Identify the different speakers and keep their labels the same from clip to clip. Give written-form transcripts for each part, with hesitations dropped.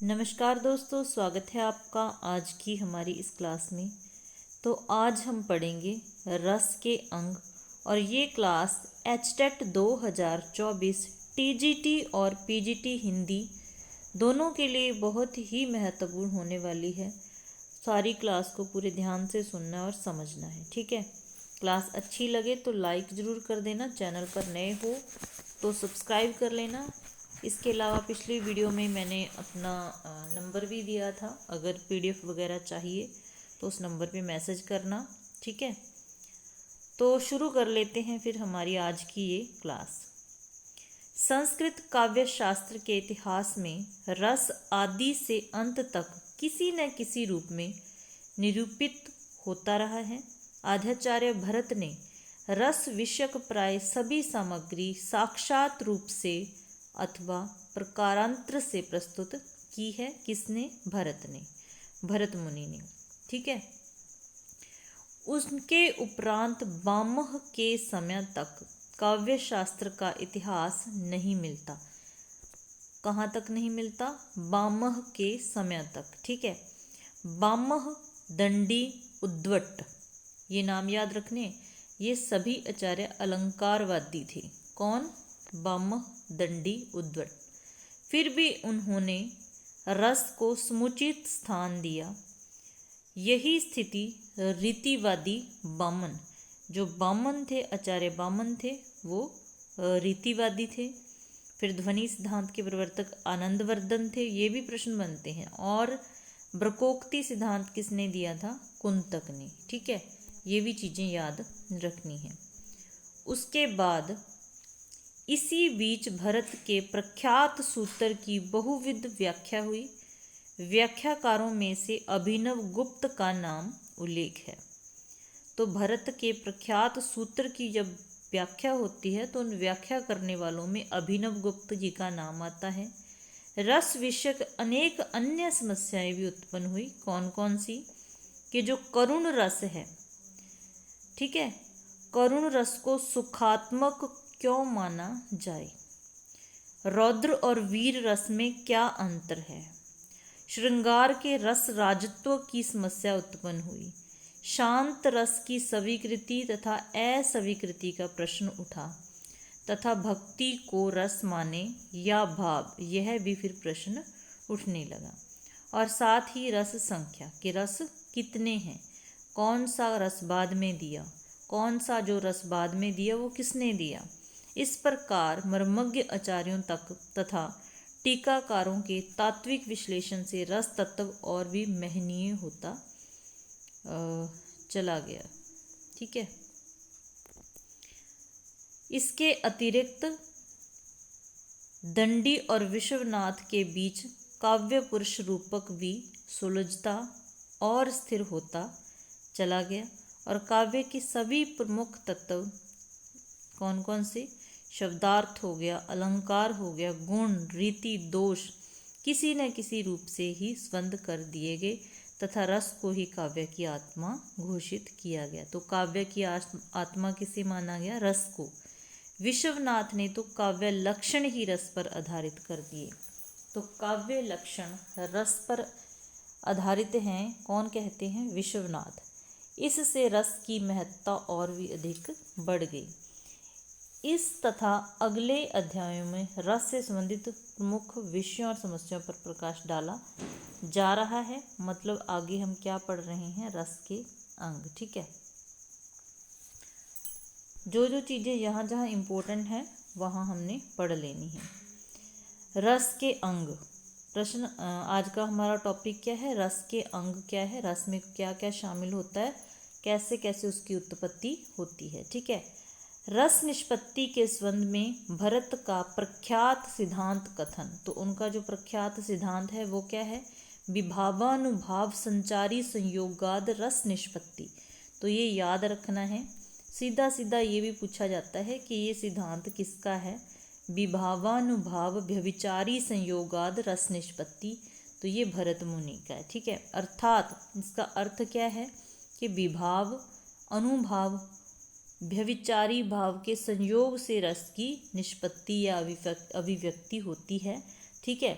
Speaker 1: नमस्कार दोस्तों, स्वागत है आपका आज की हमारी इस क्लास में। तो आज हम पढ़ेंगे रस के अंग और ये क्लास एचटेट 2024 टीजीटी और पीजीटी हिंदी दोनों के लिए बहुत ही महत्वपूर्ण होने वाली है। सारी क्लास को पूरे ध्यान से सुनना और समझना है, ठीक है। क्लास अच्छी लगे तो लाइक ज़रूर कर देना, चैनल पर नए हो तो सब्सक्राइब कर लेना। इसके अलावा पिछली वीडियो में मैंने अपना नंबर भी दिया था, अगर पीडीएफ वगैरह चाहिए तो उस नंबर पे मैसेज करना, ठीक है। तो शुरू कर लेते हैं फिर हमारी आज की ये क्लास। संस्कृत काव्य शास्त्र के इतिहास में रस आदि से अंत तक किसी न किसी रूप में निरूपित होता रहा है। आद्याचार्य भरत ने रस विषयक प्राय सभी सामग्री साक्षात रूप से अथवा प्रकारांतर से प्रस्तुत की है। किसने? भरत ने, भरत मुनि ने, ठीक है। उसके उपरांत बामह के समय तक काव्य शास्त्र का इतिहास नहीं मिलता। कहाँ तक नहीं मिलता? बामह के समय तक, ठीक है। बामह, दंडी, उद्वट, ये नाम याद रखने। ये सभी आचार्य अलंकारवादी थे। कौन? बामह, दंडी, उद्वट। फिर भी उन्होंने रस को समुचित स्थान दिया। यही स्थिति रीतिवादी बामन, जो बामन थे, आचार्य बामन थे, वो रीतिवादी थे। फिर ध्वनि सिद्धांत के प्रवर्तक आनंदवर्धन थे, ये भी प्रश्न बनते हैं। और ब्रकोक्ति सिद्धांत किसने दिया था? कुंतक ने, ठीक है। ये भी चीज़ें याद रखनी है। उसके बाद इसी बीच भरत के प्रख्यात सूत्र की बहुविध व्याख्या हुई। व्याख्याकारों में से अभिनव गुप्त का नाम उल्लेख है। तो भरत के प्रख्यात सूत्र की जब व्याख्या होती है तो उन व्याख्या करने वालों में अभिनव गुप्त जी का नाम आता है। रस विषयक अनेक अन्य समस्याएं भी उत्पन्न हुई। कौन कौन सी? कि जो करुण रस है, ठीक है, करुण रस को सुखात्मक क्यों माना जाए? रौद्र और वीर रस में क्या अंतर है? श्रृंगार के रस राजत्व की समस्या उत्पन्न हुई। शांत रस की स्वीकृति तथा अस्वीकृति का प्रश्न उठा तथा भक्ति को रस माने या भाव, यह भी फिर प्रश्न उठने लगा। और साथ ही रस संख्या, कि रस कितने हैं, कौन सा रस बाद में दिया, कौन सा जो रस बाद में दिया वो किसने दिया। इस प्रकार मर्मज्ञ आचार्यों तक तथा टीकाकारों के तात्विक विश्लेषण से रस तत्व और भी महनीय होता चला गया, ठीक है। इसके अतिरिक्त दंडी और विश्वनाथ के बीच काव्य पुरुष रूपक भी सुलझता और स्थिर होता चला गया। और काव्य के सभी प्रमुख तत्व कौन कौन से? शब्दार्थ हो गया, अलंकार हो गया, गुण, रीति, दोष किसी न किसी रूप से ही स्पंद कर दिए गए तथा रस को ही काव्य की आत्मा घोषित किया गया। तो काव्य की आत्मा किसे माना गया? रस को। विश्वनाथ ने तो काव्य लक्षण ही रस पर आधारित कर दिए। तो काव्य लक्षण रस पर आधारित हैं, कौन कहते हैं? विश्वनाथ। इससे रस की महत्ता और भी अधिक बढ़ गई। इस तथा अगले अध्यायों में रस से संबंधित प्रमुख विषयों और समस्याओं पर प्रकाश डाला जा रहा है। मतलब आगे हम क्या पढ़ रहे हैं? रस के अंग, ठीक है। जो जो चीज़ें यहाँ जहाँ इम्पोर्टेंट हैं वहाँ हमने पढ़ लेनी है। रस के अंग प्रश्न, आज का हमारा टॉपिक क्या है? रस के अंग क्या है, रस में क्या क्या शामिल होता है, कैसे कैसे उसकी उत्पत्ति होती है, ठीक है। रस निष्पत्ति के संबंध में भरत का प्रख्यात सिद्धांत कथन। तो उनका जो प्रख्यात सिद्धांत है वो क्या है? विभावानुभाव संचारी संयोगाद रस निष्पत्ति। तो ये याद रखना है। सीधा सीधा ये भी पूछा जाता है कि ये सिद्धांत किसका है? विभावानुभाव व्यभिचारी संयोगाद रस निष्पत्ति। तो ये भरत मुनि का है, ठीक है। अर्थात इसका अर्थ क्या है? कि विभाव, अनुभाव, व्यभिचारी भाव के संयोग से रस की निष्पत्ति या अभिव्यक्ति होती है, ठीक है।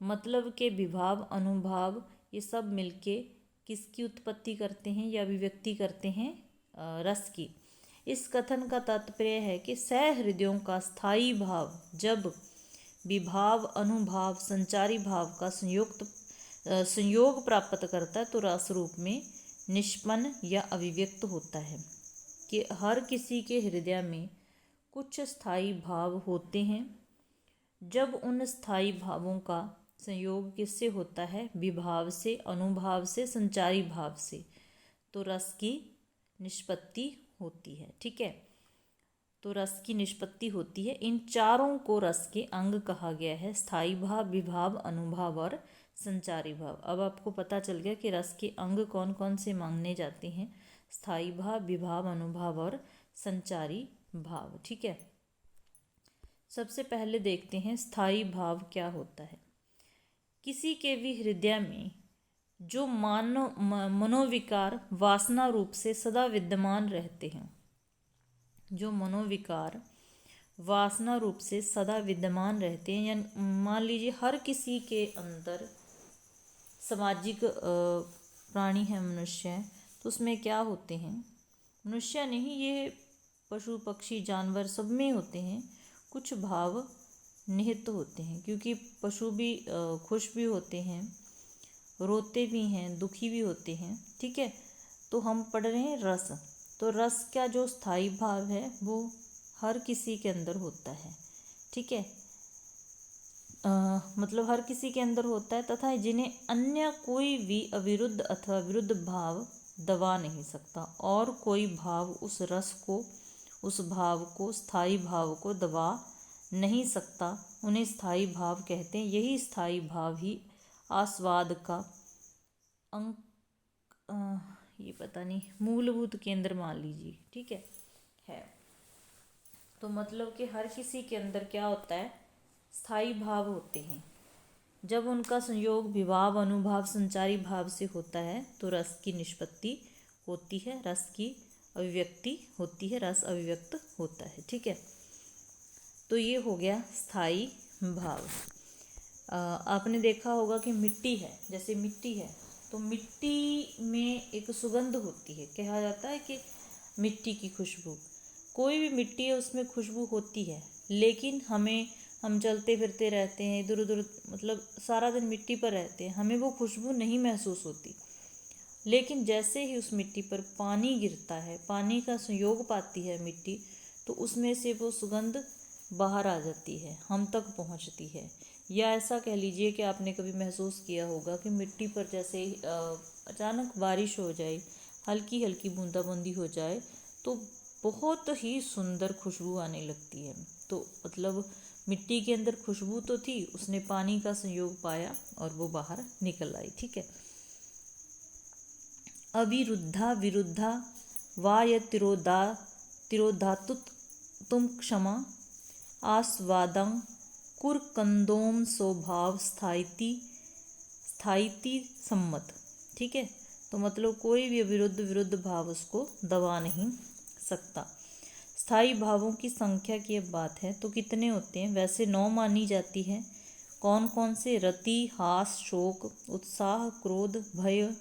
Speaker 1: मतलब के विभाव, अनुभाव, ये सब मिलके किसकी उत्पत्ति करते हैं या अभिव्यक्ति करते हैं? रस की। इस कथन का तात्पर्य है कि सहृदयों का स्थायी भाव जब विभाव, अनुभाव, संचारी भाव का संयोग प्राप्त करता है तो रस रूप में निष्पन्न या अभिव्यक्त होता है। कि हर किसी के हृदय में कुछ स्थायी भाव होते हैं। जब उन स्थायी भावों का संयोग किससे होता है? विभाव से, अनुभाव से, संचारी भाव से, तो रस की निष्पत्ति होती है। ठीक है, तो रस की निष्पत्ति होती है। इन चारों को रस के अंग कहा गया है, स्थायी भाव, विभाव, अनुभाव और संचारी भाव। अब आपको पता चल गया कि रस के अंग कौन कौन से मांगने जाते हैं? स्थायी भाव, विभाव, अनुभाव और संचारी भाव। ठीक है, सबसे पहले देखते हैं स्थायी भाव क्या होता है। किसी के भी हृदय में जो मनोविकार वासना रूप से सदा विद्यमान रहते हैं, जो मनोविकार वासना रूप से सदा विद्यमान रहते हैं, या मान लीजिए हर किसी के अंदर सामाजिक प्राणी है, मनुष्य है, तो उसमें क्या होते हैं? मनुष्य नहीं, ये पशु पक्षी जानवर सब में होते हैं, कुछ भाव निहित होते हैं। क्योंकि पशु भी खुश भी होते हैं, रोते भी हैं, दुखी भी होते हैं। ठीक है, तो हम पढ़ रहे हैं रस। तो रस का जो स्थायी भाव है वो हर किसी के अंदर होता है। ठीक है, मतलब हर किसी के अंदर होता है, तथा जिन्हें अन्य कोई भी अविरुद्ध अथवा विरुद्ध भाव दबा नहीं सकता, और कोई भाव उस रस को, उस भाव को, स्थायी भाव को दबा नहीं सकता, उन्हें स्थायी भाव कहते हैं। यही स्थायी भाव ही आस्वाद का अंक, ये पता नहीं, मूलभूत केंद्र मान लीजिए। ठीक है। तो मतलब कि हर किसी के अंदर क्या होता है? स्थायी भाव होते हैं। जब उनका संयोग विभाव, अनुभाव, संचारी भाव से होता है तो रस की निष्पत्ति होती है, रस की अभिव्यक्ति होती है, रस अभिव्यक्त होता है। ठीक है, तो ये हो गया स्थायी भाव। आपने देखा होगा कि मिट्टी है, जैसे मिट्टी है तो मिट्टी में एक सुगंध होती है, कहा जाता है कि मिट्टी की खुशबू। कोई भी मिट्टी है उसमें खुशबू होती है, लेकिन हम चलते फिरते रहते हैं, इधर उधर, मतलब सारा दिन मिट्टी पर रहते हैं, हमें वो खुशबू नहीं महसूस होती। लेकिन जैसे ही उस मिट्टी पर पानी गिरता है, पानी का संयोग पाती है मिट्टी, तो उसमें से वो सुगंध बाहर आ जाती है, हम तक पहुंचती है। या ऐसा कह लीजिए कि आपने कभी महसूस किया होगा कि मिट्टी पर जैसे अचानक बारिश हो जाए, हल्की हल्की बूंदाबांदी हो जाए, तो बहुत ही सुंदर खुशबू आने लगती है। तो मतलब मिट्टी के अंदर खुशबू तो थी, उसने पानी का संयोग पाया और वो बाहर निकल आई। ठीक है, अविरुद्धा विरुद्धा वा य तिरोधातुत तुम क्षमा आस्वादं कुरकंदोम स्वभाव स्थायिति सम्मत। ठीक है, तो मतलब कोई भी विरुद्ध भाव उसको दबा नहीं सकता। स्थायी भावों की संख्या की अब बात है तो कितने होते हैं? वैसे 9 मानी जाती है। कौन कौन से? रति, हास, शोक, उत्साह, क्रोध, भय,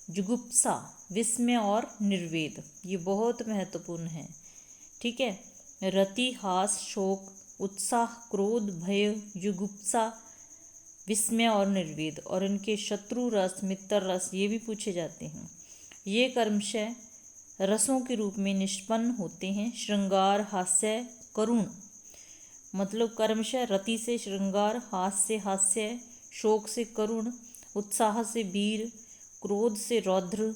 Speaker 1: जुगुप्सा, विस्मय और निर्वेद। ये बहुत महत्वपूर्ण है। ठीक है, रति, हास, शोक, उत्साह, क्रोध, भय, जुगुप्सा, विस्मय और निर्वेद। और इनके शत्रु रस, मित्र रस, ये भी पूछे जाते हैं। ये कर्मशः रसों के रूप में निष्पन्न होते हैं। श्रृंगार, हास्य, करुण, मतलब कर्मशः रति से श्रृंगार, हास्य से हास्य, शोक से करुण, उत्साह से वीर, क्रोध से रौद्र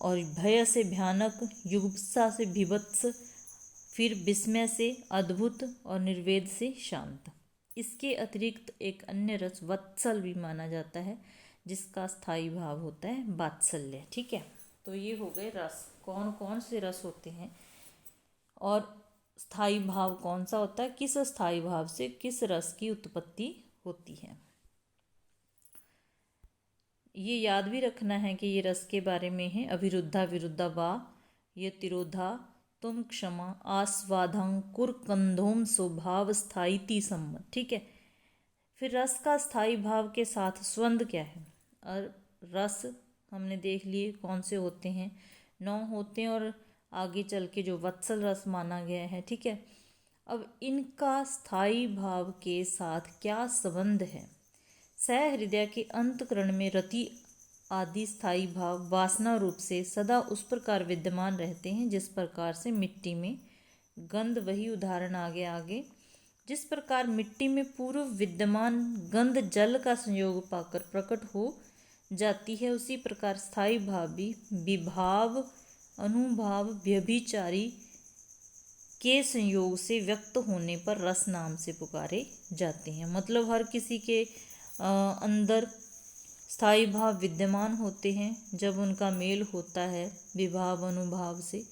Speaker 1: और भय से भयानक, जुगुप्सा से भीभत्स, फिर विस्मय से अद्भुत और निर्वेद से शांत। इसके अतिरिक्त एक अन्य रस वत्सल भी माना जाता है, जिसका स्थायी भाव होता है वात्सल्य। ठीक है, तो ये हो गए रस, कौन कौन से रस होते हैं और स्थायी भाव कौन सा होता है, किस स्थायी भाव से किस रस की उत्पत्ति होती है। ये याद भी रखना है कि ये रस के बारे में है। अविरुद्धा विरुद्धा वा ये तिरोधा तुम क्षमा आस्वादं कुरकंधोम स्वभाव स्थायिति सम्मत। ठीक है, फिर रस का स्थायी भाव के साथ स्वंद क्या है? और रस हमने देख लिए कौन से होते हैं, 9 होते हैं, और आगे चल के जो वत्सल रस माना गया है, ठीक है। अब इनका स्थायी भाव के साथ क्या संबंध है? सहृदय के अंतःकरण में रति आदि स्थायी भाव वासना रूप से सदा उस प्रकार विद्यमान रहते हैं जिस प्रकार से मिट्टी में गंध, वही उदाहरण आगे जिस प्रकार मिट्टी में पूर्व विद्यमान गंध जल का संयोग पाकर प्रकट हो जाती है, उसी प्रकार स्थायी भाव भी विभाव, अनुभाव, व्यभिचारी के संयोग से व्यक्त होने पर रस नाम से पुकारे जाते हैं। मतलब हर किसी के अंदर स्थायी भाव विद्यमान होते हैं, जब उनका मेल होता है विभाव अनुभाव से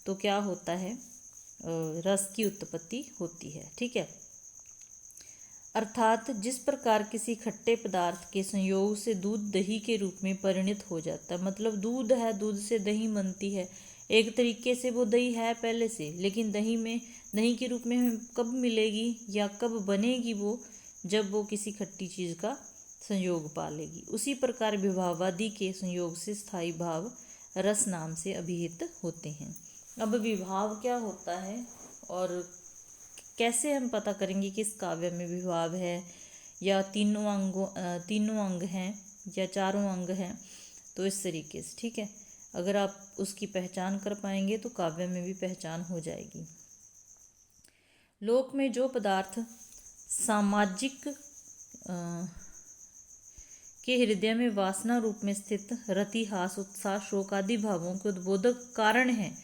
Speaker 1: तो क्या होता है, रस की उत्पत्ति होती है, ठीक है। अर्थात जिस प्रकार किसी खट्टे पदार्थ के संयोग से दूध दही के रूप में परिणत हो जाता है, मतलब दूध है, दूध से दही बनती है, एक तरीके से वो दही है पहले से, लेकिन दही के रूप में हमें कब मिलेगी या कब बनेगी वो, जब वो किसी खट्टी चीज़ का संयोग पालेगी। उसी प्रकार विभावादि के संयोग से स्थायी भाव रस नाम से अभिहित होते हैं। अब विभाव क्या होता है और कैसे हम पता करेंगे किस काव्य में विभाव है, या तीनों अंग हैं या चारों अंग हैं, तो इस तरीके से, ठीक है। अगर आप उसकी पहचान कर पाएंगे तो काव्य में भी पहचान हो जाएगी। लोक में जो पदार्थ सामाजिक के हृदय में वासना रूप में स्थित रति, हास, उत्साह, शोक आदि भावों के उद्बोधक कारण हैं,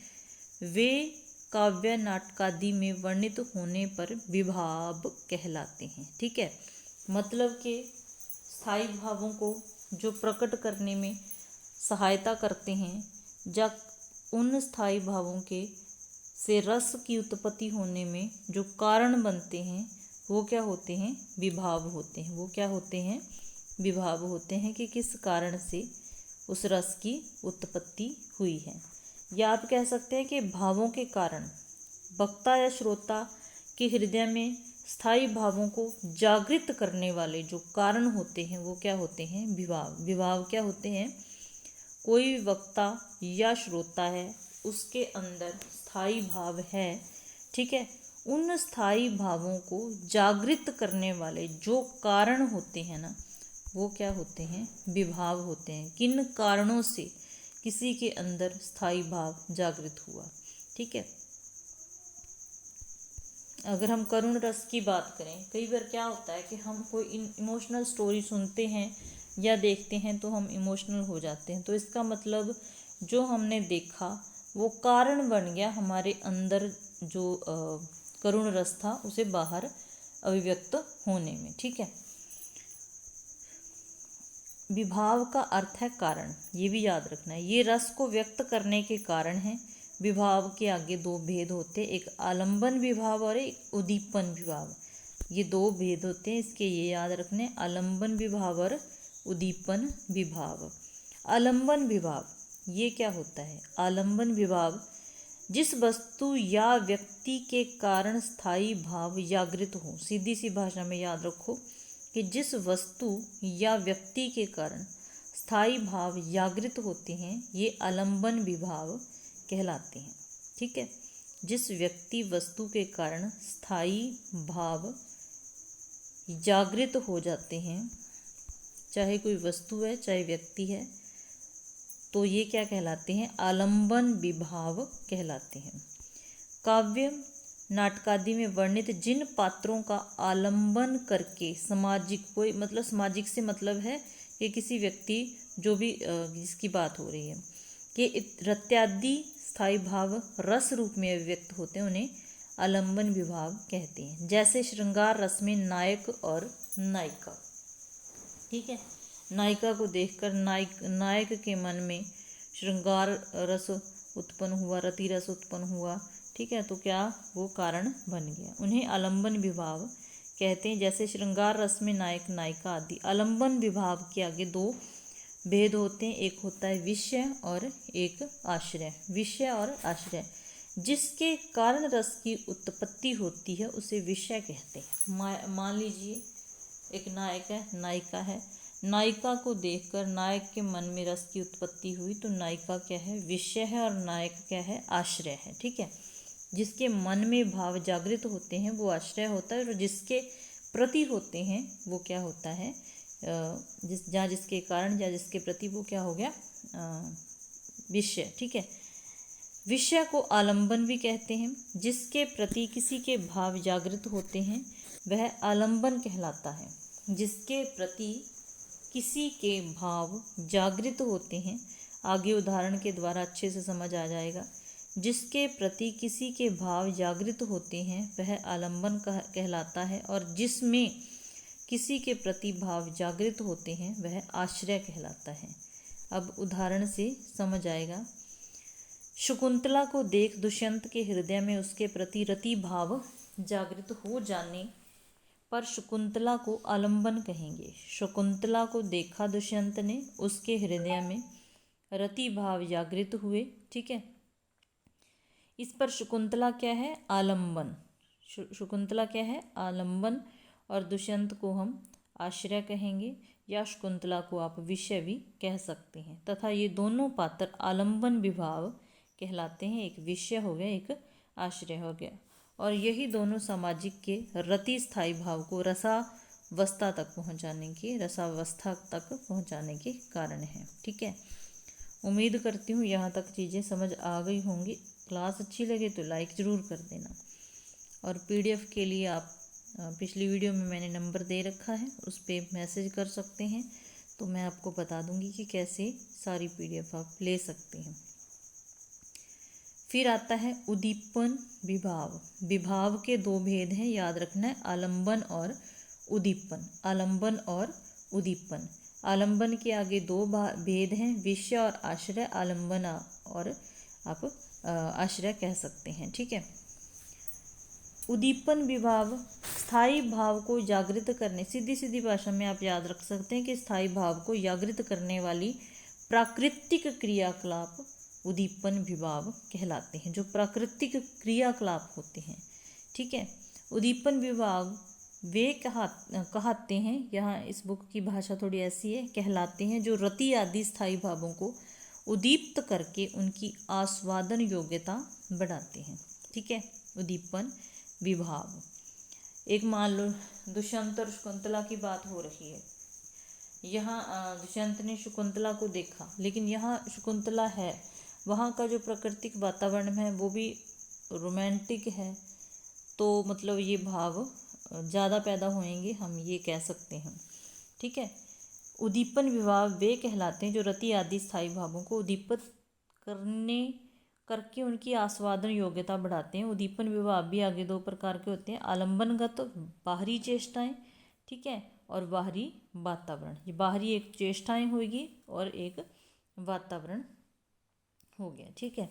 Speaker 1: वे काव्य नाटकादि में वर्णित होने पर विभाव कहलाते हैं, ठीक है। मतलब के स्थायी भावों को जो प्रकट करने में सहायता करते हैं, जब उन स्थायी भावों के से रस की उत्पत्ति होने में जो कारण बनते हैं वो क्या होते हैं, विभाव होते हैं। वो क्या होते हैं, विभाव होते हैं कि किस कारण से उस रस की उत्पत्ति हुई है। या आप कह सकते हैं कि भावों के कारण वक्ता या श्रोता के हृदय में स्थायी भावों को जागृत करने वाले जो कारण होते हैं वो क्या होते हैं, विभाव। विभाव क्या होते हैं, कोई वक्ता या श्रोता है, उसके अंदर स्थायी भाव है, ठीक है, उन स्थायी भावों को जागृत करने वाले जो कारण होते हैं ना, वो क्या होते हैं, विभाव होते हैं। किन कारणों से किसी के अंदर स्थायी भाव जागृत हुआ, ठीक है। अगर हम करुण रस की बात करें, कई बार क्या होता है कि हम कोई इमोशनल स्टोरी सुनते हैं या देखते हैं तो हम इमोशनल हो जाते हैं, तो इसका मतलब जो हमने देखा वो कारण बन गया हमारे अंदर जो करुण रस था उसे बाहर अभिव्यक्त होने में, ठीक है। विभाव का अर्थ है कारण, ये भी याद रखना है। ये रस को व्यक्त करने के कारण है। विभाव के आगे दो भेद होते हैं, एक आलंबन विभाव और एक उद्दीपन विभाव। ये दो भेद होते हैं, इसके ये याद रखने, आलंबन विभाव और उद्दीपन विभाव। आलंबन विभाव ये क्या होता है, आलंबन विभाव जिस वस्तु या व्यक्ति के कारण स्थायी भाव जागृत हो। सीधी सी भाषा में याद रखो कि जिस वस्तु या व्यक्ति के कारण स्थायी भाव जागृत होते हैं ये आलंबन विभाव कहलाते हैं, ठीक है। जिस व्यक्ति वस्तु के कारण स्थायी भाव जागृत हो जाते हैं, चाहे कोई वस्तु है चाहे व्यक्ति है, तो ये क्या कहलाते हैं, आलंबन विभाव कहलाते हैं। काव्य नाटकादि में वर्णित जिन पात्रों का आलंबन करके सामाजिक, कोई मतलब सामाजिक से मतलब है कि किसी व्यक्ति जो भी जिसकी बात हो रही है कि रत्यादि स्थायी भाव रस रूप में अभिव्यक्त होते हैं, उन्हें आलंबन विभाव कहते हैं। जैसे श्रृंगार रस में नायक और नायिका, ठीक है। नायिका को देखकर नायक के मन में श्रृंगार रस उत्पन्न हुआ, रति रस उत्पन्न हुआ, ठीक है, तो क्या वो कारण बन गया, उन्हें आलंबन विभाव कहते हैं। जैसे श्रृंगार रस में नायक नायिका आदि। आलंबन विभाव के आगे दो भेद होते हैं, एक होता है विषय और एक आश्रय। विषय और आश्रय, जिसके कारण रस की उत्पत्ति होती है उसे विषय कहते हैं। मान लीजिए एक नायक है, नायिका है। नायिका को देखकर नायक के मन में रस की उत्पत्ति हुई, तो नायिका क्या है, विषय है, और नायक क्या है, आश्रय है। ठीक है, जिसके मन में भाव जागृत होते हैं वो आश्रय होता है, और जिसके प्रति होते हैं वो क्या होता है, जिसके कारण या जिसके प्रति वो क्या हो गया, विषय। ठीक है, विषय को आलंबन भी कहते हैं। जिसके प्रति किसी के भाव जागृत होते हैं वह आलंबन कहलाता है। जिसके प्रति किसी के भाव जागृत होते हैं, आगे उदाहरण के द्वारा अच्छे से समझ आ जाएगा। जिसके प्रति किसी के भाव जागृत होते हैं वह आलंबन कहलाता है, और जिसमें किसी के प्रति भाव जागृत होते हैं वह आश्रय कहलाता है। अब उदाहरण से समझ आएगा। शकुंतला को देख दुष्यंत के हृदय में उसके प्रति रति भाव जागृत हो जाने पर शकुंतला को आलंबन कहेंगे। शकुंतला को देखा दुष्यंत ने, उसके हृदय में रति भाव जागृत हुए। ठीक है, इस पर शकुंतला क्या है, आलंबन। शकुंतला क्या है, आलंबन, और दुष्यंत को हम आश्रय कहेंगे, या शकुंतला को आप विषय भी कह सकते हैं। तथा ये दोनों पात्र आलंबन विभाव कहलाते हैं। एक विषय हो गया, एक आश्रय हो गया, और यही दोनों सामाजिक के रति स्थायी भाव को रसावस्था तक पहुंचाने के कारण है। ठीक है, उम्मीद करती हूँ यहाँ तक चीज़ें समझ आ गई होंगी। क्लास अच्छी लगे तो लाइक ज़रूर कर देना, और पीडीएफ के लिए आप पिछली वीडियो में मैंने नंबर दे रखा है, उस पर मैसेज कर सकते हैं, तो मैं आपको बता दूंगी कि कैसे सारी पीडीएफ आप ले सकते हैं। फिर आता है उद्दीपन विभाव। विभाव के दो भेद हैं, याद रखना है, आलंबन और उद्दीपन। आलंबन और उद्दीपन। आलंबन के आगे दो भेद हैं, विषय और आश्रय। आलंबन और आप आश्रय कह सकते हैं। ठीक है, उद्दीपन विभाव स्थायी भाव को जागृत करने, सीधी सीधी भाषा में आप याद रख सकते हैं कि स्थायी भाव को जागृत करने वाली प्राकृतिक क्रियाकलाप उद्दीपन विभाव कहलाते हैं। जो प्राकृतिक क्रियाकलाप होते हैं, ठीक है, उद्दीपन विभाव वे कहते हैं, यहाँ इस बुक की भाषा थोड़ी ऐसी है, कहलाते हैं, जो रति आदि स्थायी भावों को उद्दीप्त करके उनकी आस्वादन योग्यता बढ़ाते हैं। ठीक है, उद्दीपन विभाव। एक मान लो दुष्यंत और शकुंतला की बात हो रही है। यहाँ दुष्यंत ने शकुंतला को देखा, लेकिन यहाँ शकुंतला है, वहाँ का जो प्राकृतिक वातावरण है वो भी रोमांटिक है, तो मतलब ये भाव ज़्यादा पैदा होंगे, हम ये कह सकते हैं। ठीक है, उद्दीपन विभाव वे कहलाते हैं जो रति आदि स्थायी भावों को उद्दीपित करके उनकी आस्वादन योग्यता बढ़ाते हैं। उद्दीपन विभाव भी आगे दो प्रकार के होते हैं, आलंबनगत बाहरी चेष्टाएं, ठीक है, और बाहरी वातावरण। ये बाहरी एक चेष्टाएं होगी और एक वातावरण हो गया। ठीक है,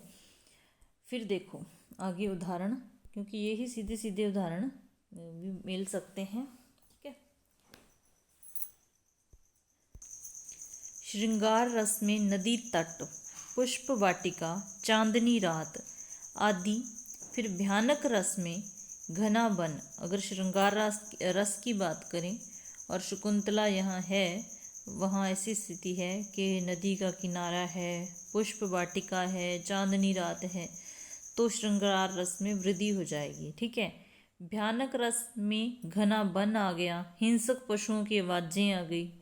Speaker 1: फिर देखो आगे उदाहरण, क्योंकि ये ही सीधे सीधे उदाहरण भी मिल सकते हैं। ठीक है, श्रृंगार रस में नदी तट, पुष्प वाटिका, चांदनी रात आदि। फिर भयानक रस में घना वन। अगर श्रृंगार रस की बात करें और शकुंतला यहाँ है, वहाँ ऐसी स्थिति है कि नदी का किनारा है, पुष्प वाटिका है, चांदनी रात है, तो श्रृंगार रस में वृद्धि हो जाएगी। ठीक है, भयानक रस में घना वन आ गया, हिंसक पशुओं की आवाज़ें आ गई,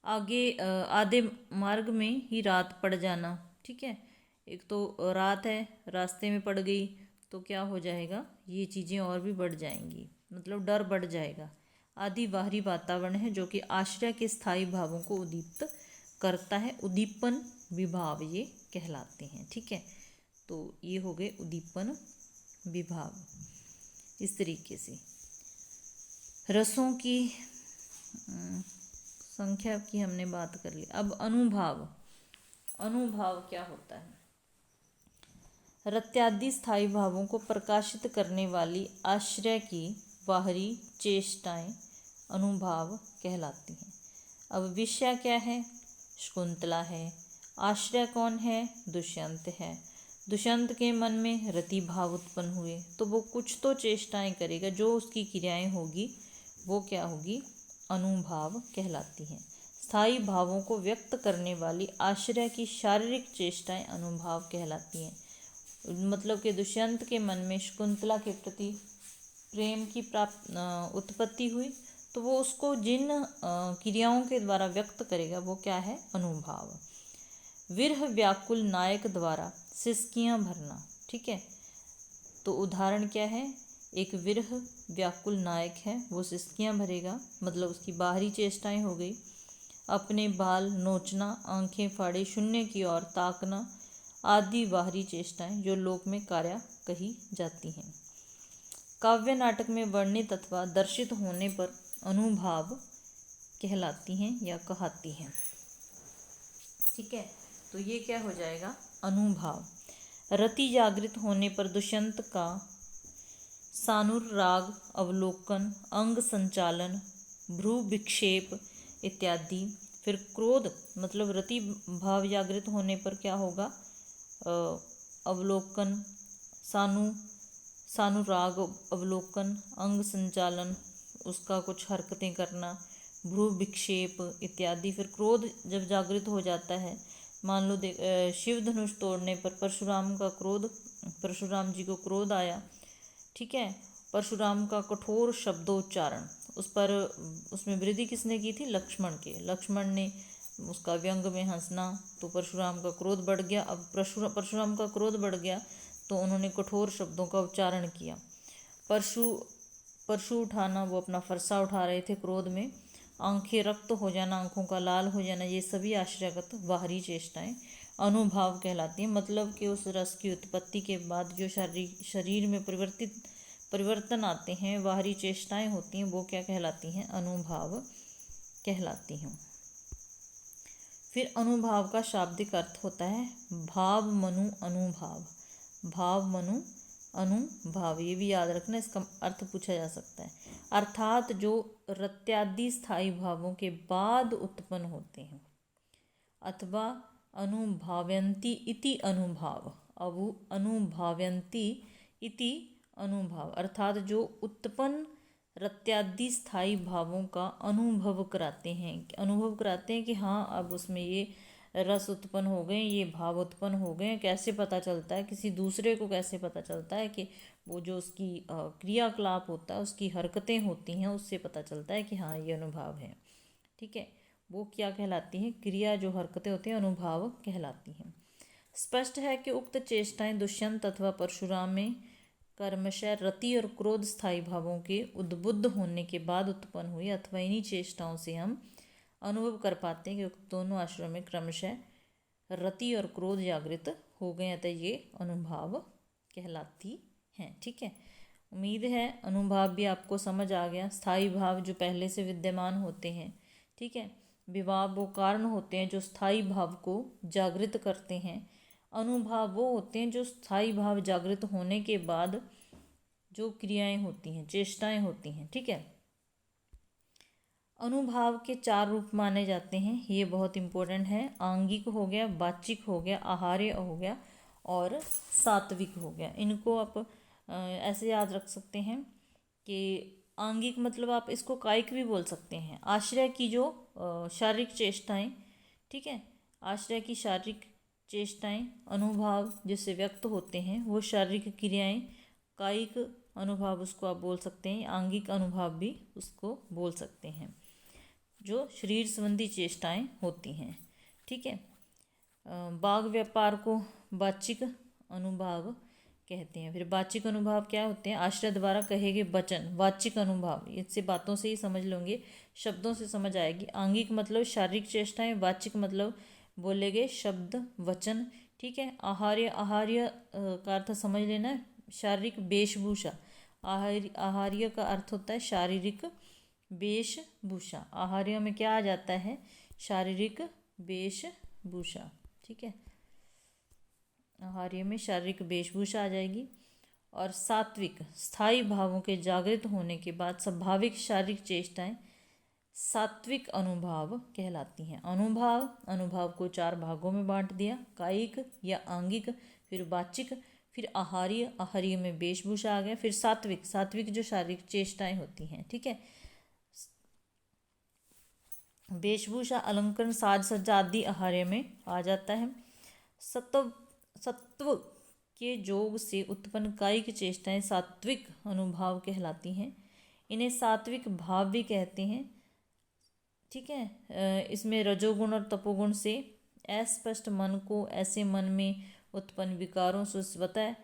Speaker 1: आगे आधे मार्ग में ही रात पड़ जाना। ठीक है, एक तो रात है, रास्ते में पड़ गई तो क्या हो जाएगा, ये चीज़ें और भी बढ़ जाएंगी, मतलब डर बढ़ जाएगा। आदि बाहरी वातावरण है जो कि आश्रय के स्थायी भावों को उद्दीप्त करता है, उद्दीपन विभाव ये कहलाते हैं। ठीक है, तो ये हो गए उद्दीपन विभाव। इस तरीके से रसों की संख्या की हमने बात कर ली। अब अनुभाव। अनुभाव क्या होता है, रत्यादि स्थायी भावों को प्रकाशित करने वाली आश्रय की बाहरी चेष्टाएं अनुभाव कहलाती हैं। अब विषय क्या है, शकुंतला है, आश्रय कौन है, दुष्यंत है। दुष्यंत के मन में रति भाव उत्पन्न हुए तो वो कुछ तो चेष्टाएं करेगा, जो उसकी क्रियाएं होगी वो क्या होगी, अनुभाव कहलाती हैं। स्थायी भावों को व्यक्त करने वाली आश्रय की शारीरिक चेष्टाएं अनुभाव कहलाती हैं। मतलब कि दुष्यंत के मन में शकुंतला के प्रति प्रेम की उत्पत्ति हुई, तो वो उसको जिन क्रियाओं के द्वारा व्यक्त करेगा वो क्या है, अनुभाव। विरह व्याकुल नायक द्वारा सिसकियां भरना, ठीक है, तो उदाहरण क्या है, एक विरह व्याकुल नायक है, वो सिसकियां भरेगा, मतलब उसकी बाहरी चेष्टाएं हो गई। अपने बाल नोचना, आंखें फाड़े शून्य की ओर ताकना आदि बाहरी चेष्टाएं जो लोक में कार्य कही जाती हैं। काव्य नाटक में वर्णित अथवा दर्शित होने पर अनुभाव कहलाती हैं या कहती हैं। ठीक है, तो ये क्या हो जाएगा, अनुभाव। रति जागृत होने पर दुष्यंत का सानुराग, अवलोकन, अंग संचालन, भ्रू विक्षेप इत्यादि। फिर क्रोध, मतलब रति भाव जागृत होने पर क्या होगा, अवलोकन, सानुराग, अवलोकन, अंग संचालन, उसका कुछ हरकतें करना, भ्रू विक्षेप इत्यादि। फिर क्रोध जब जागृत हो जाता है, मान लो शिव धनुष तोड़ने पर परशुराम जी को क्रोध आया, ठीक है, परशुराम का कठोर शब्दोच्चारण, उसमें वृद्धि किसने की थी, लक्ष्मण ने उसका व्यंग में हंसना, तो परशुराम का क्रोध बढ़ गया। अब परशुराम का क्रोध बढ़ गया तो उन्होंने कठोर शब्दों का उच्चारण किया। परशु उठाना, वो अपना फरसा उठा रहे थे क्रोध में। आंखें रक्त हो जाना, आंखों का लाल हो जाना, ये सभी आश्रयगत बाहरी चेष्टाएं अनुभाव कहलाती हैं। मतलब कि उस रस की उत्पत्ति के बाद जो शरीर में परिवर्तन आते हैं, बाहरी चेष्टाएं होती हैं, वो क्या कहलाती हैं, अनुभाव कहलाती हैं। फिर अनुभाव का शाब्दिक अर्थ होता है भाव मनु अनुभाव। भाव मनु अनुभाव, ये भी याद रखना, इसका अर्थ पूछा जा सकता है। अर्थात जो रत्यादि स्थायी भावों के बाद उत्पन्न होते हैं, अथवा अनुभाव्यन्ति इति अनुभाव, अनुभाव्यन्ति इति अनुभाव, अर्थात जो उत्पन्न रत्यादि स्थायी भावों का अनुभव कराते हैं कि हाँ अब उसमें ये रस उत्पन्न हो गए, ये भाव उत्पन्न हो गए। कैसे पता चलता है, किसी दूसरे को कैसे पता चलता है, कि वो जो उसकी क्रियाकलाप होता है, उसकी हरकतें होती हैं, उससे पता चलता है कि हाँ ये अनुभाव है। ठीक है, वो क्या कहलाती हैं, क्रिया, जो हरकतें होती हैं अनुभाव कहलाती हैं। स्पष्ट है कि उक्त चेष्टाएं दुष्यंत अथवा परशुराम में कर्मशः रति और क्रोध स्थायी भावों के उद्बुद्ध होने के बाद उत्पन्न हुई, अथवा इन्हीं चेष्टाओं से हम अनुभव कर पाते हैं कि दोनों आश्रम में क्रमशः रति और क्रोध जागृत हो गए, अतः ये अनुभाव कहलाती हैं। ठीक है, उम्मीद है अनुभाव भी आपको समझ आ गया। स्थायी भाव जो पहले से विद्यमान होते हैं, ठीक है, विभाव वो कारण होते हैं जो स्थायी भाव को जागृत करते हैं। अनुभाव वो होते हैं जो स्थायी भाव जागृत होने के बाद जो क्रियाएं होती हैं, चेष्टाएं होती हैं। ठीक है, अनुभाव के 4 रूप माने जाते हैं, ये बहुत इम्पोर्टेंट है। आंगिक हो गया, वाचिक हो गया, आहार्य हो गया और सात्विक हो गया। इनको आप ऐसे याद रख सकते हैं कि आंगिक मतलब आप इसको कायिक भी बोल सकते हैं, आश्रय की जो शारीरिक चेष्टाएं, ठीक है, आश्रय की शारीरिक चेष्टाएं अनुभाव जिससे व्यक्त होते हैं, वो शारीरिक क्रियाएं, कायिक अनुभाव उसको आप बोल सकते हैं, आंगिक अनुभाव भी उसको बोल सकते हैं, जो शरीर संबंधी चेष्टाएं होती हैं। ठीक है, बाग व्यापार को वाचिक अनुभाव कहते हैं। फिर वाचिक अनुभाव क्या होते हैं, आश्रय द्वारा कहे गए वचन, वाचिक अनुभाव, इससे बातों से ही समझ लोगे, शब्दों से समझ आएगी। आंगिक मतलब शारीरिक चेष्टाएं, वाचिक मतलब बोले गए शब्द वचन। ठीक है, आहार्य का अर्थ समझ लेना, शारीरिक वेशभूषा। आहार्य का अर्थ होता है शारीरिक वेशभूषा। आहार्य में क्या आ जाता है, शारीरिक वेशभूषा। ठीक है, आहार्य में शारीरिक वेशभूषा आ जाएगी। और सात्विक, स्थायी भावों के जागृत होने के बाद स्वाभाविक शारीरिक चेष्टाएं सात्विक अनुभाव कहलाती हैं। अनुभाव को 4 भागों में बांट दिया, कायिक या आंगिक, फिर वाचिक, फिर आहार्य में वेशभूषा आ गया, फिर सात्विक जो शारीरिक चेष्टाएं होती हैं। ठीक है, वेशभूषा, अलंकरण, साज सज्जा आदि आहार्य में आ जाता है। सत्व के योग से उत्पन्न कायिक चेष्टाएं सात्विक अनुभाव कहलाती हैं। इन्हें सात्विक भाव भी कहते हैं। ठीक है, इसमें रजोगुण और तपोगुण से अस्पष्ट मन को ऐसे मन में उत्पन्न विकारों से स्वतः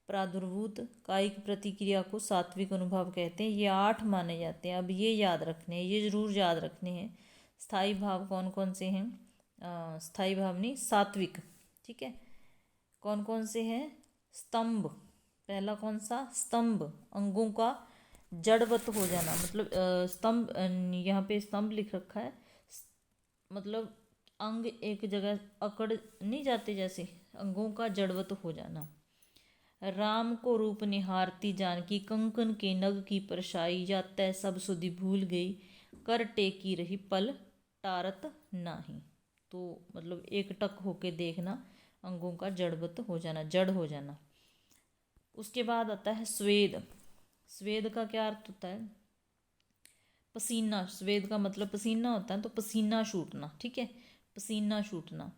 Speaker 1: प्रादुर्भूत कायिक प्रतिक्रिया को सात्विक अनुभाव कहते हैं। ये 8 माने जाते हैं। अब ये याद रखने हैं, ये जरूर याद रखने हैं। स्थायी भाव कौन कौन से हैं? स्थायी भाव नहीं, सात्विक। ठीक है, कौन कौन से हैं? स्तंभ। पहला कौन सा? स्तंभ, अंगों का जड़वत हो जाना। मतलब स्तंभ, यहाँ पे स्तंभ लिख रखा है, मतलब अंग एक जगह अकड़ नहीं जाते, जैसे अंगों का जड़वत हो जाना। राम को रूप निहारती जानकी, कंकन के नग की परछाई, जाते सब सुधि भूल गई, कर टेकी रही पल टारत नाही। तो मतलब एक टक होके देखना, अंगों का जड़वत हो जाना, जड़ हो जाना। उसके बाद आता है स्वेद। स्वेद का क्या अर्थ होता है? पसीना। स्वेद का मतलब पसीना होता है, तो पसीना छूटना। ठीक है, पसीना छूटना।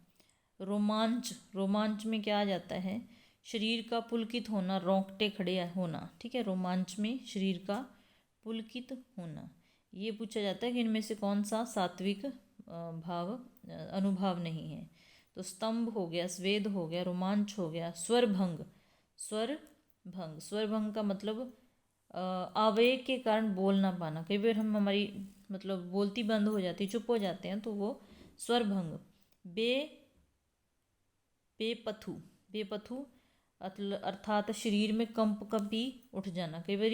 Speaker 1: रोमांच, रोमांच में क्या आ जाता है? शरीर का पुलकित होना, रोंगटे खड़े होना। ठीक है, रोमांच में शरीर का पुलकित होना। ये पूछा जाता है कि इनमें से कौन सा सात्विक भाव अनुभाव नहीं है। तो स्तंभ हो गया, स्वेद हो गया, रोमांच हो गया। स्वरभंग, स्वरभंग, स्वरभंग का मतलब आवेग के कारण बोल ना पाना। कई बार हम हमारी मतलब बोलती बंद हो जाती, चुप हो जाते हैं, तो वो स्वरभंग। बेपथु, बेपथु अर्थात शरीर में कंपी उठ जाना। कई बार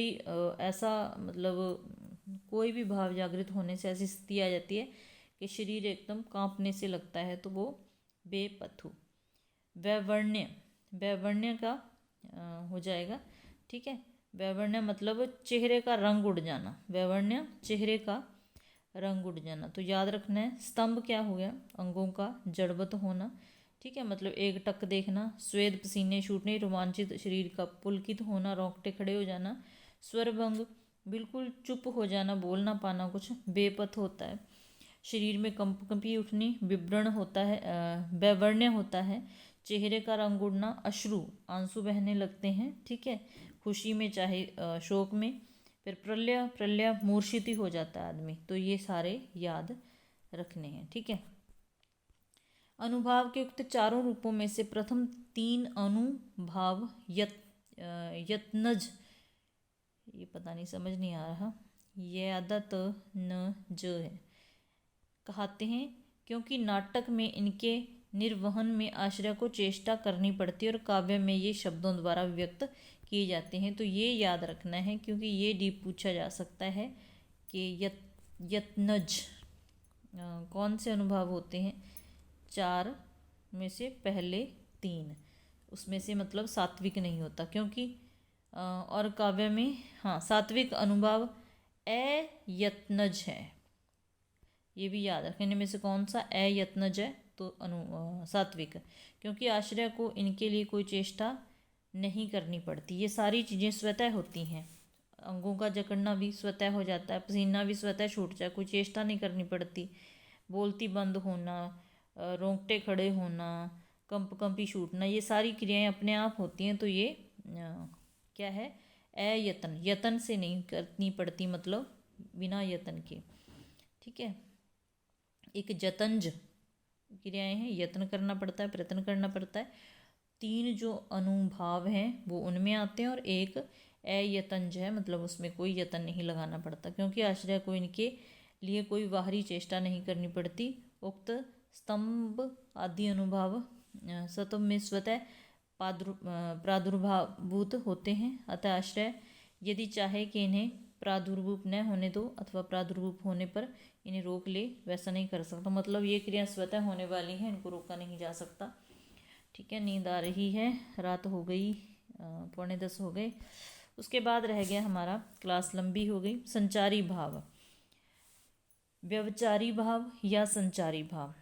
Speaker 1: ऐसा मतलब कोई भी भाव जागृत होने से ऐसी स्थिति आ जाती है कि शरीर एकदम कांपने से लगता है, तो वो बेपथु। वैवर्ण्य, वैवर्ण्य का हो जाएगा। ठीक है, वैवर्ण्य मतलब चेहरे का रंग उड़ जाना। वैवर्ण्य, चेहरे का रंग उड़ जाना। तो याद रखना है। स्तंभ क्या हो गया? अंगों का जड़वत होना। ठीक है, मतलब एक टक देखना। स्वेद, पसीने छूटने। रोमांचित, शरीर का पुलकित होना, रोंगटे खड़े हो जाना। स्वरभंग, बिल्कुल चुप हो जाना, बोल ना पाना कुछ। बेपथ होता है शरीर में कंपी उठनी। विवरण होता है, वैवर्ण्य होता है चेहरे का रंग उड़ना। अश्रु, आंसू बहने लगते हैं। ठीक है, खुशी में चाहे शोक में। फिर प्रलय, प्रलय मूर्छित हो जाता है आदमी। तो ये सारे याद रखने हैं। ठीक है, अनुभाव के उक्त चारों रूपों में से प्रथम 3 अनुभाव यत्नज, ये पता नहीं, समझ नहीं आ रहा, यदत न ज है, कहते हैं, क्योंकि नाटक में इनके निर्वहन में आश्रय को चेष्टा करनी पड़ती है और काव्य में ये शब्दों द्वारा व्यक्त किए जाते हैं। तो ये याद रखना है, क्योंकि ये डीप पूछा जा सकता है कि यत्नज कौन से अनुभाव होते हैं? 4 में से पहले 3, उसमें से मतलब सात्विक नहीं होता, क्योंकि और काव्य में हाँ सात्विक अनुभाव अयत्नज है। ये भी याद रखने में से कौन सा अयत्नज है? तो सात्विक, क्योंकि आश्रय को इनके लिए कोई चेष्टा नहीं करनी पड़ती। ये सारी चीज़ें स्वतः होती हैं। अंगों का जकड़ना भी स्वतः हो जाता है, पसीना भी स्वतः छूट जाए, कोई चेष्टा नहीं करनी पड़ती। बोलती बंद होना, रोंगटे खड़े होना, कंपी छूटना, ये सारी क्रियाएं अपने आप होती हैं। तो ये क्या है? अयतन, यतन से नहीं करनी पड़ती, मतलब बिना यतन के। ठीक है, एक जतंज क्रियाएं हैं, यत्न करना पड़ता है, प्रयत्न करना पड़ता है। 3 जो अनुभाव हैं वो उनमें आते हैं, और एक अयतंज है, मतलब उसमें कोई यतन नहीं लगाना पड़ता, क्योंकि आश्रय को इनके लिए कोई बाहरी चेष्टा नहीं करनी पड़ती। उक्त स्तंभ आदि अनुभाव सत्व में स्वतः प्रादुर्भावभूत होते हैं। अतः आश्रय यदि चाहे कि इन्हें प्रादुर्भूत न होने दो अथवा प्रादुर्भूत होने पर इन्हें रोक ले, वैसा नहीं कर सकता। मतलब ये क्रिया स्वतः होने वाली हैं, इनको रोका नहीं जा सकता। ठीक है, नींद आ रही है, रात हो गई, 9:45 हो गए। उसके बाद रह गया हमारा, क्लास लंबी हो गई, संचारी भाव। व्यवचारी भाव या संचारी भाव,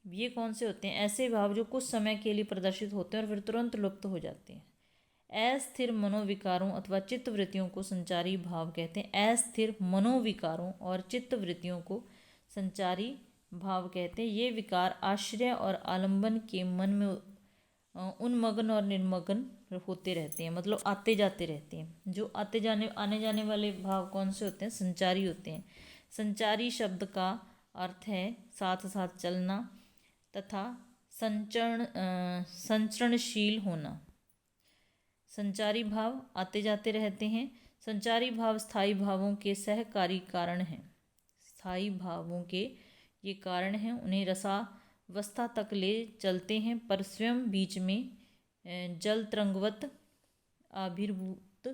Speaker 1: ये कौन से होते हैं? ऐसे भाव जो कुछ समय के लिए प्रदर्शित होते हैं और फिर तुरंत लुप्त हो जाते हैं। अस्थिर मनोविकारों अथवा चित्तवृत्तियों को संचारी भाव कहते हैं। अस्थिर मनोविकारों और चित्तवृत्तियों को संचारी भाव कहते हैं। ये विकार आश्रय और आलंबन के मन में उन्मग्न और निर्मग्न होते रहते हैं, मतलब आते जाते रहते हैं। जो आने जाने वाले भाव कौन से होते हैं? संचारी होते हैं। संचारी शब्द का अर्थ है साथ साथ चलना तथा संचरणशील होना। संचारी भाव आते जाते रहते हैं। संचारी भाव स्थायी भावों के सहकारी कारण हैं। स्थायी भावों के ये कारण हैं, उन्हें रसावस्था तक ले चलते हैं, पर स्वयं बीच में जल तरंगवत आविर्भूत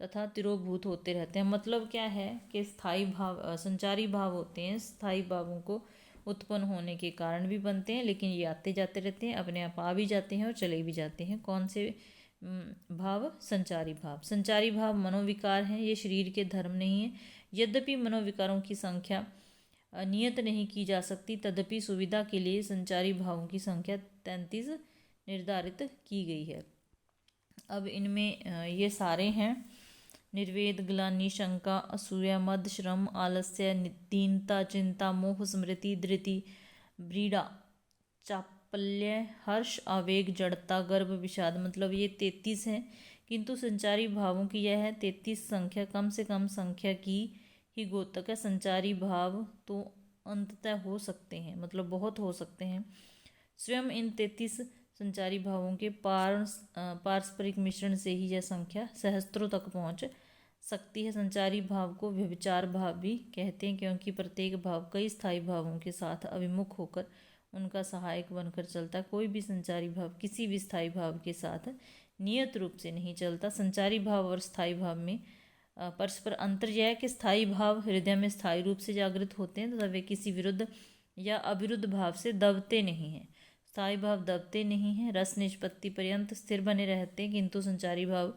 Speaker 1: तथा तिरोभूत होते रहते हैं। मतलब क्या है कि स्थायी भाव संचारी भाव होते हैं, स्थायी भावों को उत्पन्न होने के कारण भी बनते हैं, लेकिन ये आते जाते रहते हैं, अपने आप आ भी जाते हैं और चले भी जाते हैं। कौन से भाव? संचारी भाव। संचारी भाव मनोविकार हैं, ये शरीर के धर्म नहीं है। यद्यपि मनोविकारों की संख्या नियत नहीं की जा सकती, तदपि सुविधा के लिए संचारी भावों की संख्या 33 निर्धारित की गई है। अब इनमें ये सारे हैं: निर्वेद, ग्लानि, शंका, असूया, मद, श्रम, आलस्य, दीनता, चिंता, मोह, स्मृति, धृति, व्रीड़ा, चापल्य, हर्ष, आवेग, जड़ता, गर्भ, विषाद। मतलब ये 33 हैं, किंतु संचारी भावों की यह 33 संख्या कम से कम संख्या की ही गोतक है। संचारी भाव तो अंततः हो सकते हैं, मतलब बहुत हो सकते हैं। स्वयं इन 33 संचारी भावों के पारस्परिक मिश्रण से ही यह संख्या सहस्त्रों तक पहुंच सकती है। संचारी भाव को व्यभिचार भाव भी कहते हैं, क्योंकि प्रत्येक भाव कई स्थायी भावों के साथ अभिमुख होकर उनका सहायक बनकर चलता है। कोई भी संचारी भाव किसी भी स्थायी भाव के साथ नियत रूप से नहीं चलता। संचारी भाव और स्थायी भाव में परस्पर अंतर यह है कि स्थायी भाव हृदय में स्थायी रूप से जागृत होते हैं तथा वे किसी विरुद्ध या अविरुद्ध भाव से दबते नहीं हैं। स्थायी भाव दबते नहीं हैं, रस निष्पत्ति पर्यंत स्थिर बने रहते हैं, किंतु संचारी भाव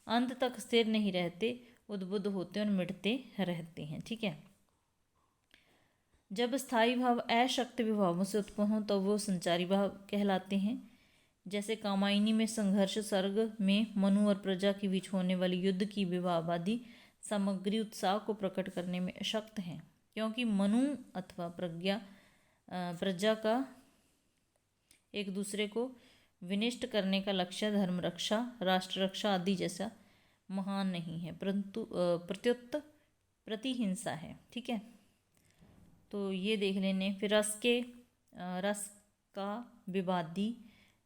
Speaker 1: अंत तक स्थिर नहीं रहते, उद्बुद्ध होते और मिटते रहते हैं। ठीक है। जब स्थायी भाव अशक्त विभावों से उत्पन्न हो तो वो संचारी भाव कहलाते हैं। जैसे कामायनी में संघर्ष, सर्ग में मनु और प्रजा के बीच होने वाले युद्ध की विवाहवादी सामग्री उत्साह को प्रकट करने में अशक्त हैं, क्योंकि मनु अथवा प्रजा का एक दूसरे को विनिष्ट करने का लक्ष्य धर्म रक्षा, राष्ट्र रक्षा आदि जैसा महान नहीं है, परंतु प्रत्युत प्रतिहिंसा है। ठीक है, तो ये देख लेने। फिर रस का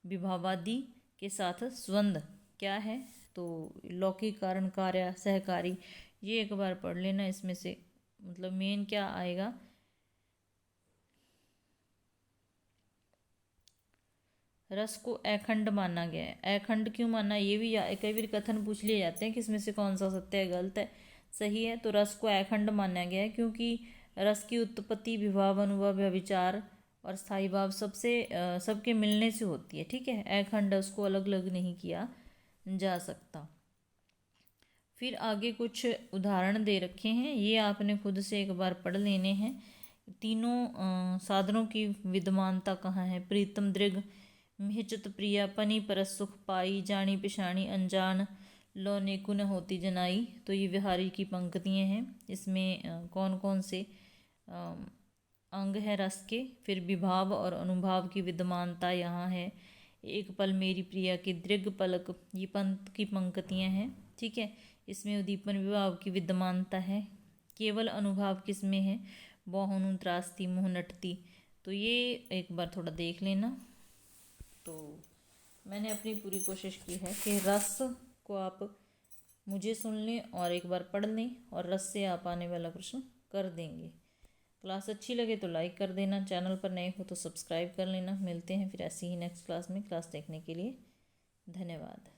Speaker 1: विभावादी के साथ द्वंद्व क्या है? तो लौकिक, कारण, कार्य, सहकारी, ये एक बार पढ़ लेना। इसमें से मतलब मेन क्या आएगा? रस को अखंड माना गया है। अखंड क्यों माना? ये भी कई बार कथन पूछ लिए जाते हैं कि इसमें से कौन सा सत्य है, गलत है, सही है। तो रस को अखंड माना गया है क्योंकि रस की उत्पत्ति विभाव, अनुभव, व्यभिचार और स्थायी भाव सबके मिलने से होती है। ठीक है, अखंड, उसको अलग अलग नहीं किया जा सकता। फिर आगे कुछ उदाहरण दे रखे हैं, ये आपने खुद से एक बार पढ़ लेने हैं। तीनों साधनों की विद्यमानता कहाँ है? प्रीतम, दृग, मिहचत, प्रिया, पनी, परस, सुख पाई, जानी पिछाणी, अनजान, लो नेकुन होती जनाई। तो ये विहारी की पंक्तियाँ हैं। इसमें कौन कौन से अंग है रस के? फिर विभाव और अनुभाव की विद्यमानता यहाँ है। एक पल मेरी प्रिया के दृग पलक, ये पंत की पंक्तियाँ हैं। ठीक है, इसमें उद्दीपन विभाव की विद्यमानता है। केवल अनुभाव किसमें है? बहुनु, त्रासती, मुँह नटती। तो ये एक बार थोड़ा देख लेना। तो मैंने अपनी पूरी कोशिश की है कि रस को आप मुझे सुन लें और एक बार पढ़ लें और रस से आप आने वाला प्रश्न कर देंगे। क्लास अच्छी लगे तो लाइक कर देना, चैनल पर नए हो तो सब्सक्राइब कर लेना। मिलते हैं फिर ऐसी ही नेक्स्ट क्लास में। क्लास देखने के लिए धन्यवाद।